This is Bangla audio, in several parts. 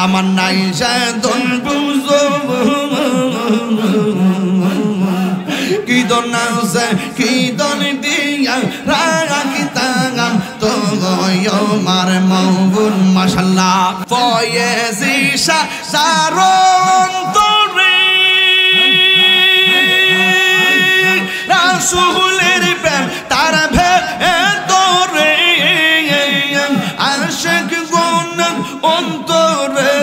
আমার নাই সাধন বুঝো কি দন আছে কি দন দিয়া রাখিতাম তো আমার মৌন মাশাল্লাহ ফয়েজি সারণ তোরে রাসূলের প্রেম তার ভেতরে আশিক গুণ অন্তরে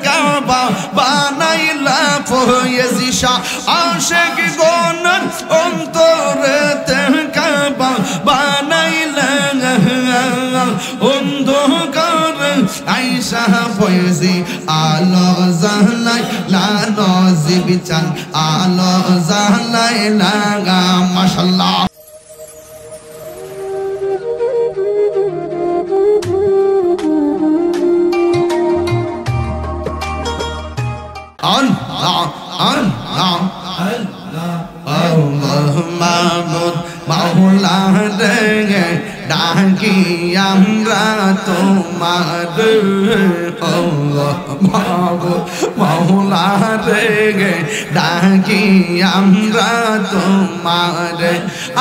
কাবা বানাইলা ফয়েজি আশিক গুণ অন্তরে কাবা বানাইলা অন্ধকার আইসা ফয়েজি আলো জালাই লা নজিব চান আলো জালাই লাগা মাশাআল্লাহ মাহমুদ মাওলা রে ডাকি আমরা তোমার মাহমুদ মাওলা রে ডাকি আমরা তোমার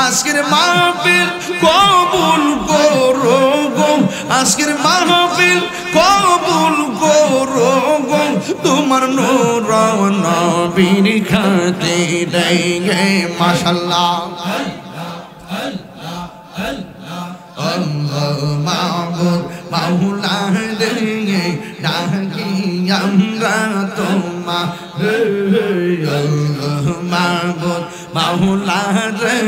আজকের মাহফিল কবুল করো গো আজকের মাহফিল কবুল করো গো তোমার নূর নবীর খাতিরে মাশাআল্লাহ মাহমুদ মাওলা রে ডাকি আমরা তোমার মাহমুদ মাওলা রে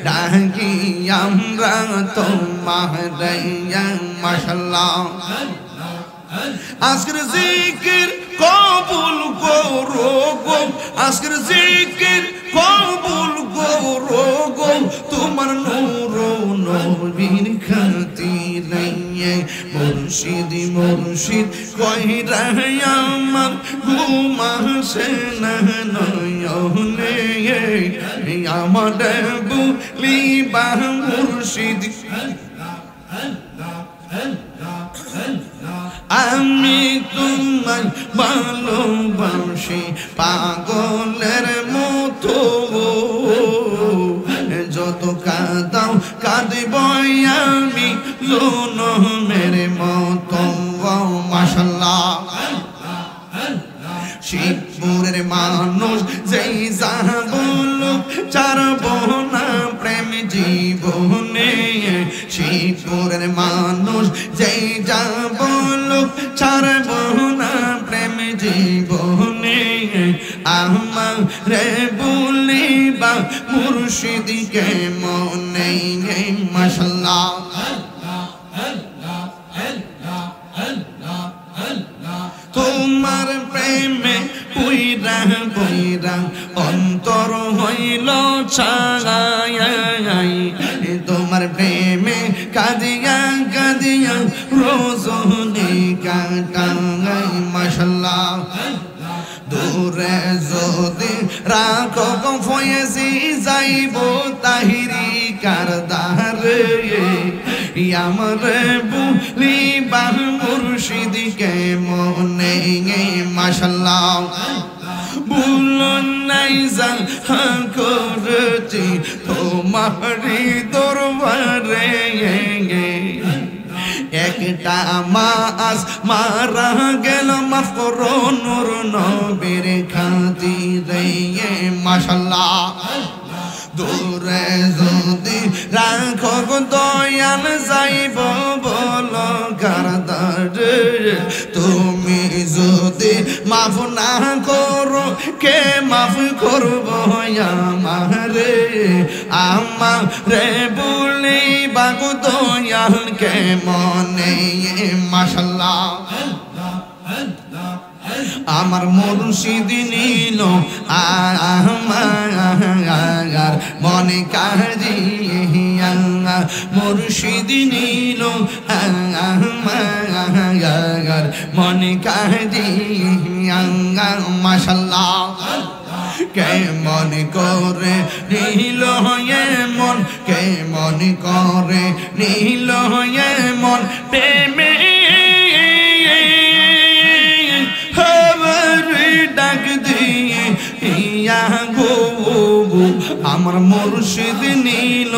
ডাকি আমরা তোমার মাশাআল্লাহ আজকের জিকির কবুল করো গো আজকের জিকির কবুল করো গো তোমার নূর নবীর খাতিরে মুর্শিদ মুর্শিদ কইরা আমার ঘুম আসে না নয়নে আমার বুলিবা মুর্শিদ আমি তোমায় ভালোবাসি পাগলের মতো যত কাঁদাও কাঁদব আমি জনমের মতো মাশাআল্লাহ শিবপুরের মানুষ যেই যাবল চারব না প্রেম জীবনে শিবপুরের মানুষ যেই যাবল চারব না প্রেম জীবনে আমারে বলিবা মুর্শিদকে মনে মাশাআল্লাহ তোমার প্রেমে পুইরা পুইরা অন্তর হইল ছাই তোমার প্রেমে কাঁদিয়া কাঁদিয়া রোজনী কাটাই মাশাআল্লাহ দূরে যদি রাখো ফয়েজি যাইব তাহিরি কারদারে আমার বুলিবা মুর্শিদকে মনে মাশাআল্লাহ ভুলন নাই যা করছি তোমারি দরবারে একটা মাস মারা গেল মাফ করো নূর নবীর খাতিরে মাশাআল্লাহ দূরে যদি রাখো দয়াল যাইব বলো কারদারে তুমি যদি মাফ না করো কে মাফ করবো আমারে আমারে বলিবা গো দয়াল কে মনে মাশাআল্লাহ আমার মুর্শিদ নিল আমার মনে কাজিয়া মুর্শিদ নিল আমার মনে কাজিয়া মাশাআল্লাহ কে মনে করে নিল মন কে মনে করে নিল মন প্রেমে হইয়া গো আমার মুর্শিদ নীল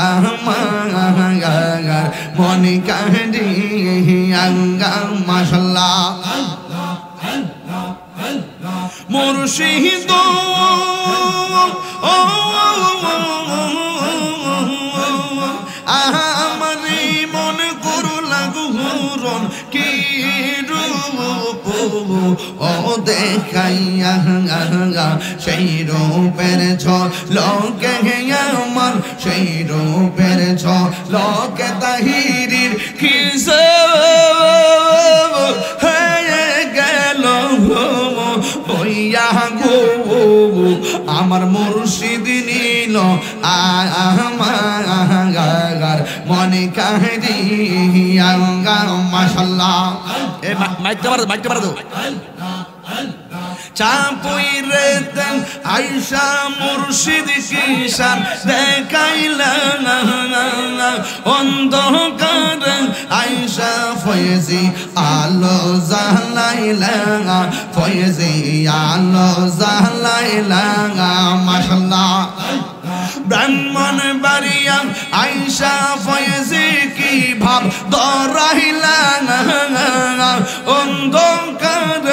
আমার মনে কাহিয়া মাশাআল্লাহ মুর্শিদ আমার মন করলা গুরন কি রূপ ও দেখাইয়া সেই রূপের ঝলকে আমার সেই রূপের ঝলকে তাহিরির কিসে হয়ে গেল বইয়া গো আমার মুর্শিদ নীল আমার মনে কাহিয়া মাশাআল্লাহ এ মাইকটা মারো চাপুই রেতেন আয়শা মুর্শিদ কিশান দেখাইলা অন্ধকার আয়শা ফয়েজি আলো জালাইলা ফয়েজি আলো জালাইলা মাশাআল্লাহ ব্রাহ্মণ বাড়িয়া আয়শা ফয়েজি কি ভাব দরাইলা অন্ধকার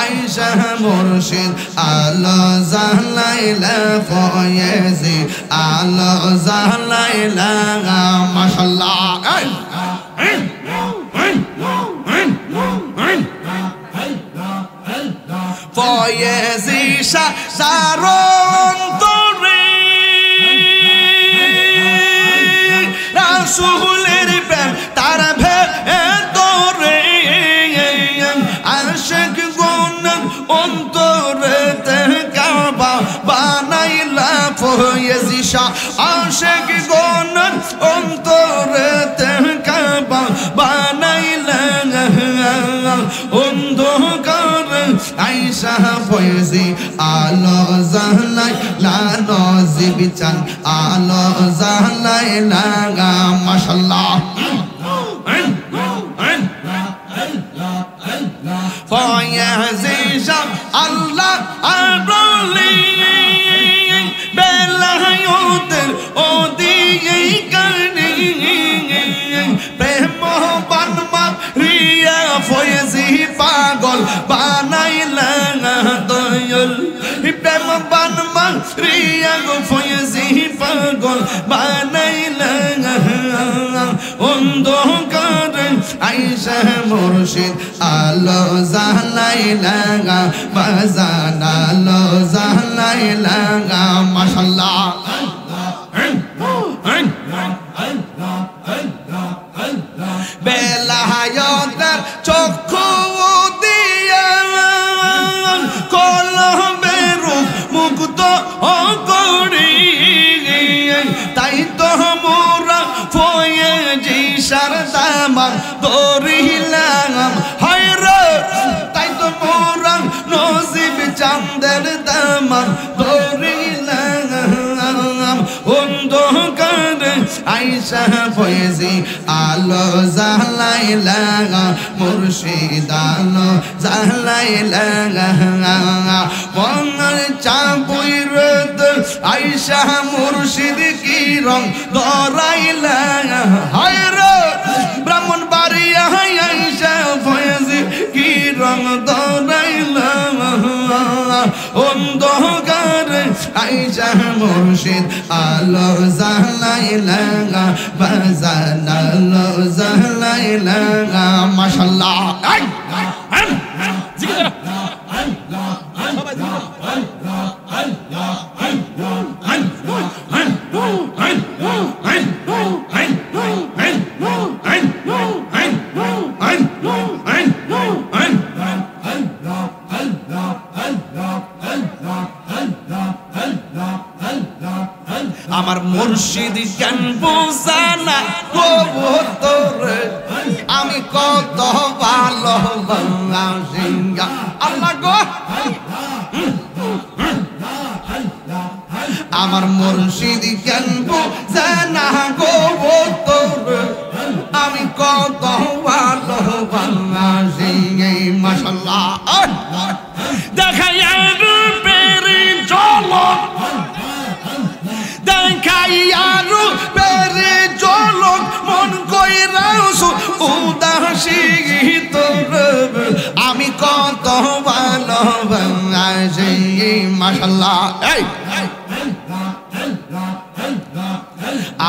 আয়শা মুর্শিদ আলো জালাইলা ফয়েজি আলো জালাইলা মাশাআল্লাহ ফয়েজি সারণ রাসূলের প্রেম তার ভেতরে আশিক গুণ অন্তরে কাবা বানাইলা ফয়েজি শাহ আশিক গুণ অন্তরে কাবা বানাইলা অন্ধকার আয়শা ফয়েজি আলো জালাইলা নজিব চান আলো জালাইলা মাশাআল্লাহ ফয়েজি শাহ আল্লাহ আরলি বেলায়তের ওদিকে কানি প্রেম বানমা রিয়া ফয়েজি পাগল বানাইলা দয়াল প্রেম বানমা রিয়া গো ফয়েজি পাগল বানাইলা অন্ধকার আয়শা মুর্শিদ আলো জালাইলা বাজান আলো জালাইলা মাশাআল্লাহ বেলায়তের চক্ষু দিয়া কলবের মুক্ত করি তাই তো মোরা ফয়েজি সারদামান দরিলাম হায়রে তাই তো মোরা নসিব চাঁদের দামান দরিলাম অন্ধকার আয়শা ফয়েজি আলো জালাইলা মুর্শিদ আলো জালাইলা মনের চাপুই রত আয়শা মুর্শিদ কি রং দরাইলা হায়রে ব্রাহ্মণ বাড়িয়া আয়শা ফয়েজি কি রং দরাইলা অন্ধকার আয়শা মুর্শিদ আলো জালাইলা বাজান আলো জালাইলা মাশাআল্লাহ জিকির আমার মুর্শিদ জ্ঞান বোঝানা গো তোরে আমি কত ভালো বাংলাদেশি আল্লাহ গো আমার মুর্শিদ জ্ঞান বোঝানা গো তোরে আমি কত ভালো বাংলাদেশি মাশাআল্লাহ দেখাইয়া রূপের আইয়ারু পেরে জলক মন কইরাছো উদাসী তোর আমি কত ভালোবাসি মাশাআল্লাহ এই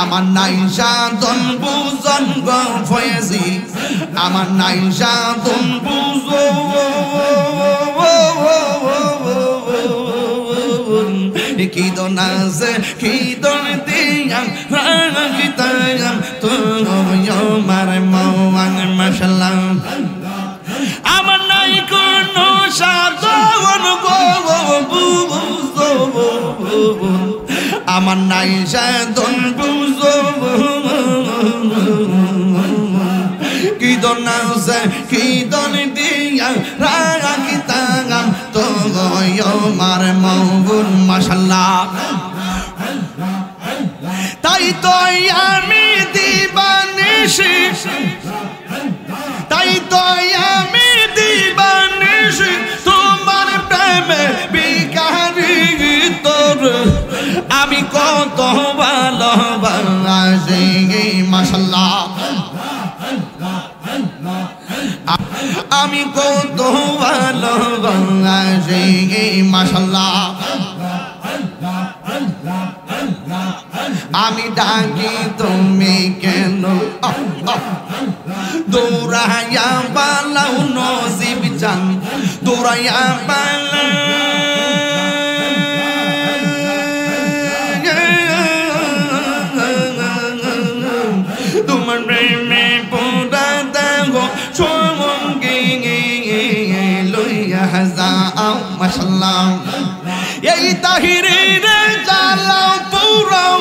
আমার নাই সাধন বুঝন গো ফয়েজি আমার নাই সাধন বুঝো কি দন আছে কি দন দিয়াম রাগি তায়াম তুমি আমার মওয়ান মাশাআল্লাহ আমার নাই কোনো সাধন গো আমার নাই সাধন বুঝো কি দন আছে কি দন দিয়া রাগি তায়াম তুমি আমার মওয়ান মাশাআল্লাহ তাই তো আমি দিবানিশি তাই তো আমি দিবানিশি তোমার প্রেমে বিকারি তোর আমি কত ভালোবাসি মাশাআল্লাহ আমি কত ভালোবাসি মাশাআল্লাহ আমি ডাকি তুমি কেন দৌড়াইয়া পালাও নসিব জান দৌড়াইয়া পালাও তোমার প্রেমে পুরা দেব সঙ্গে লইয়া যাও মাশাআল্লাহ এই তাহিরের জ্বালাও পুরাও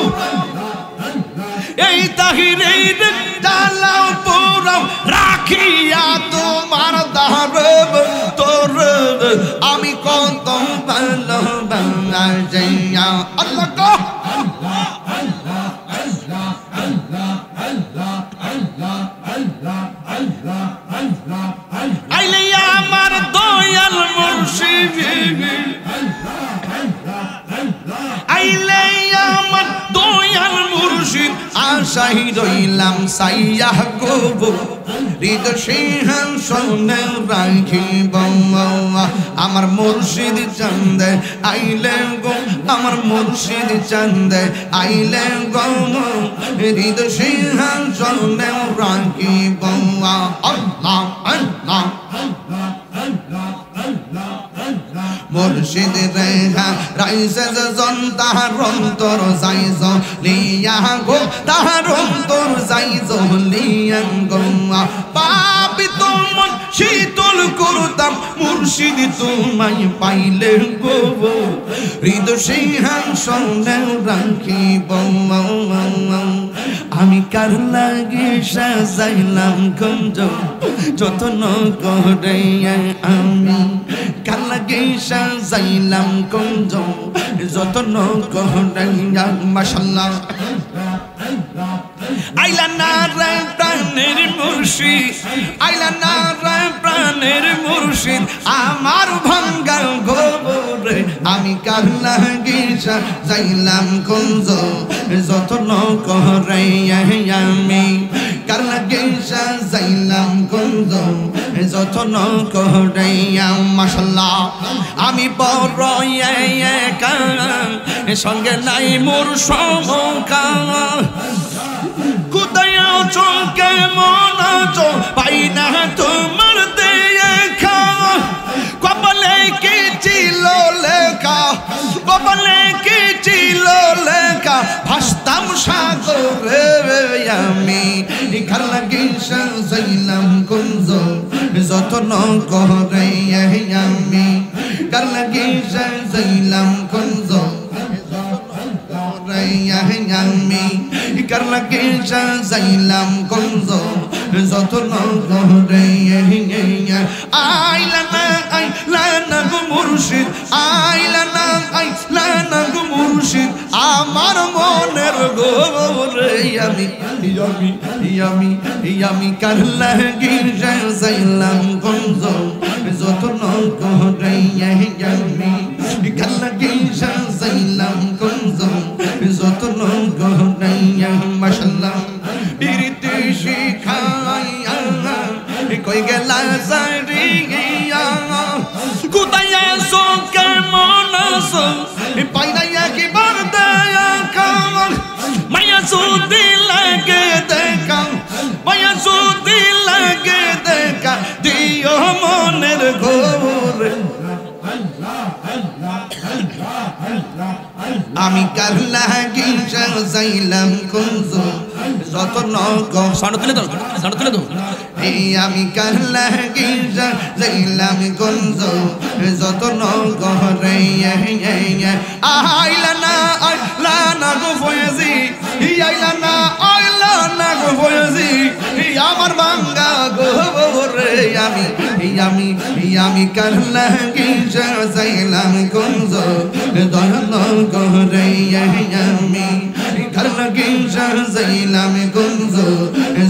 এই তাহিরের জ্বালাও পুরাও রাখিয়া তোমার দারব তোর আমি কত ভালোবাসি আল্লাহ গো আইলে আমার দয়াল মুর্শিদ আইলে আমার দয়াল মুর্শিদ আশাই রইলাম সাইয়া গো হৃদ সিংহাসনে রাখিব আমার মুর্শিদ চন্দে আইলে গো আমার মুর্শিদ চন্দে আইলে গো হৃদ সিংহাসনে রাখিব আল্লাহ আল্লাহ মুর্শিদ রেহা রাইসে জন্তার অন্তর যাইজ লিয়া গো তাহার অন্তর যাইজ লিয়া গো পাপি তোমার শীতল করতাম মুর্শিদ তোমায় পাইলে গো হৃদ সিংহাসনে রাখিব আমি কার লাগি সাজাইলাম কুঞ্জ যত্ন করে আমি কার লাগি সাজাইলাম কুঞ্জ যত্ন করে মাশাআল্লাহ আইলা না রে প্রাণের মুর্শিদ আইলা না রে প্রাণের মুর্শিদ আমার ভাঙ্গা গোবরে আমি কার লাগি সাজাইলাম কুঞ্জ যত্ন করে আমি কার লাগি সাজাইলাম কুঞ্জ যত্ন করে মাশাআল্লাহ আমি বড় একা সঙ্গে নাই মোর সমকা কোথায় চোখে মন পাই না তোমার দেখা কপালে কি ছিল লেখা কপালে কি ছিল লেখা ভাসতাম সাগরে আমি কার লাগি সাজাইলাম কুঞ্জ যত্ন করে আমি কার লাগি সাজাইলাম কুঞ্জ আমি কার লাগি সাজাইলাম কুঞ্জ যত্ন করে আইলা না গো মুর্শিদ আইলা না গো মুর্শিদ আমার মনের গোরে আমি কার লাগি সাজাইলাম কুঞ্জ যত্ন করে আমি কার লাগি সাজাইলাম কুঞ্জ যত যত্ন করাইয়া মাশাআল্লাহ বিরতি শিখাইয়া কই গেলা সারিয়া কোথায় আছো কেমন আছো পাইনা একবার দেখা মায়া সুদি লাগে দেখা মায়া সুদি লাগে দেখা দিও মনের ঘরে আমি কার লাগি যাইলাম কুঞ্জ যত্ন সাড়ে তুলে দাও এই আমি কার লাগি যাইলাম কুঞ্জ যত্ন করে আইলা না গো ফয়েজি আইলা না গো ফয়েজি আমার বাঙ্গা গো রে আমি কার লাগি যাইলাম কুঞ্জ যত্ন করে আমি কার লাগি যাইলাম কুঞ্জ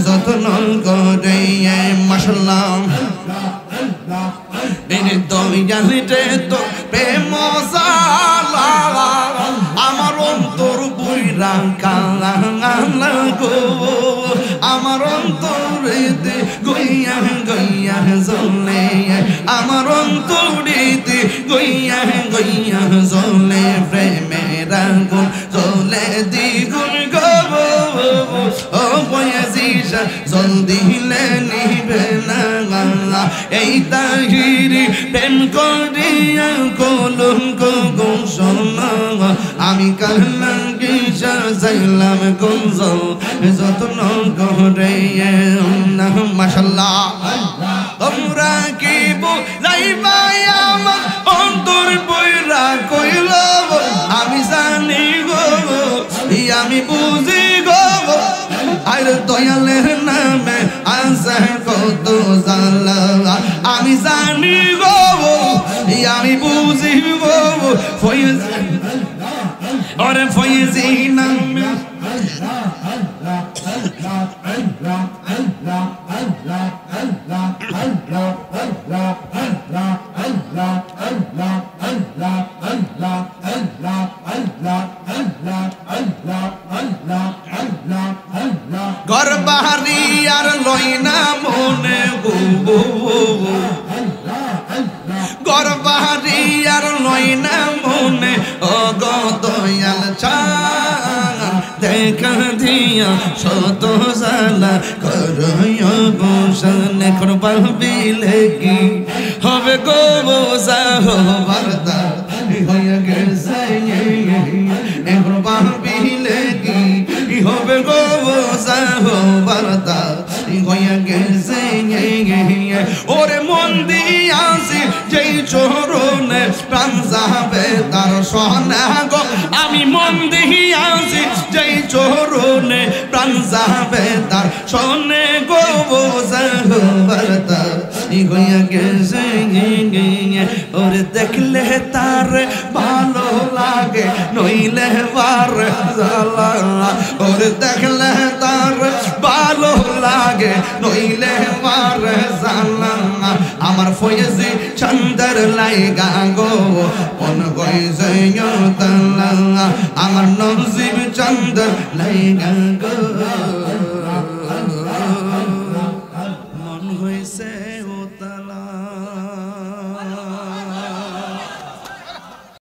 যত্ন করে মাশাআল্লাহ এনে দয়ালিতে তো প্রেম জালা আমার অন্তর বুইরা কালা গো আমার অন্তরেতে গইয়া গইয়া জ্বলে আমার অন্তরেতে গইয়া গইয়া জ্বলে প্রেমের আগুন জ্বলে দ্বিগুণ গো ও বয়াজিশা জলদি দিলে নিবে না এই তাহিরি প্রেম করিয়া কলঙ্ক গোসল আমি কার লাগি যাইলাম কুঞ্জ যত্ন করে মাশাআল্লাহ তোমরা কি বুঝাইবা আমার অন্তর বইরা কইল আমি জানি গো আমি বুঝি গো আর দয়ালের নামে আছে কত জালা আমি জানি গো আমি বুঝি গো ফয়েজি ওরে ফয়েজি নামে ঘর বাহারি আর লই না মনে ঘর বাহারি আর লই না মনে ও গো দয়াল চান দেখা দিয়া শত জালা করয় বসন করবা বিলে কি হবে গো বোঝা হবারদা হয়ে গেছে করবা বিলে কি হবে গো বোঝা হবারদা হয়ে গেছে ওরে মন দিয়াছি যেই চরণে প্রাণ যাবে তার সোনা গো আমি মন দিয়াছি যেই চরণে প্রাণ যাবে তার সোনে গো বোঝা হবারদা হয়ে গেছে ওরে দেখলে তার ভালো লাগে নইলে বার জালা ওরে দেখলে তার ভালো লাগে নইলে বার জালা আমার ফয়েজি চন্দর লাইগা গো মন হইছে তালা আমার নসিব চন্দর লাইগা গো মন হইছে